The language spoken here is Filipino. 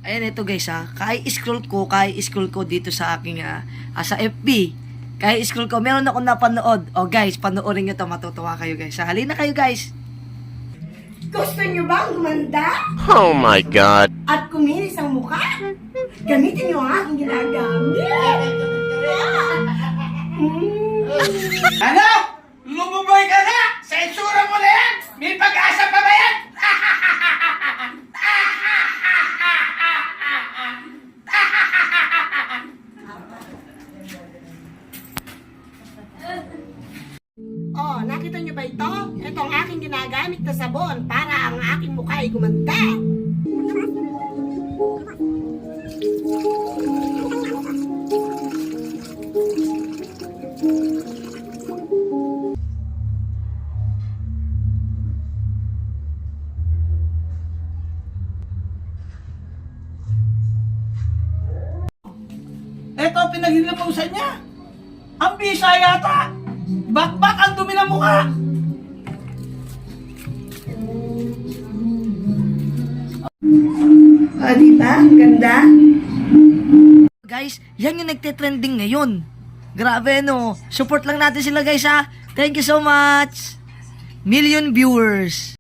Ayan, ito guys ha. Kaya-scroll ko dito sa aking, sa FB. Kaya-scroll ko. Meron akong napanood. O guys, panoorin nyo to. Matutuwa kayo guys. Halina kayo guys. Gusto nyo bang gumanda? Oh my God. At kuminis ang mukha? Gamitin nyo ang aking ginagamit. Ano? Lumuboy ka na! Sa itsura mo na yan! May pag-asa pa ba yan? Oh, nakita nyo ba ito? Ito ang aking ginagamit na sabon para ang aking mukha ay gumanda. Ito ang pinaghilimusan niya. Ang bisa yata. Bakbak ang dumi ng mukha. O, diba? Ang ganda. Guys, yan yung nagte-trending ngayon. Grabe no. Support lang natin sila guys ha. Thank you so much. Million viewers.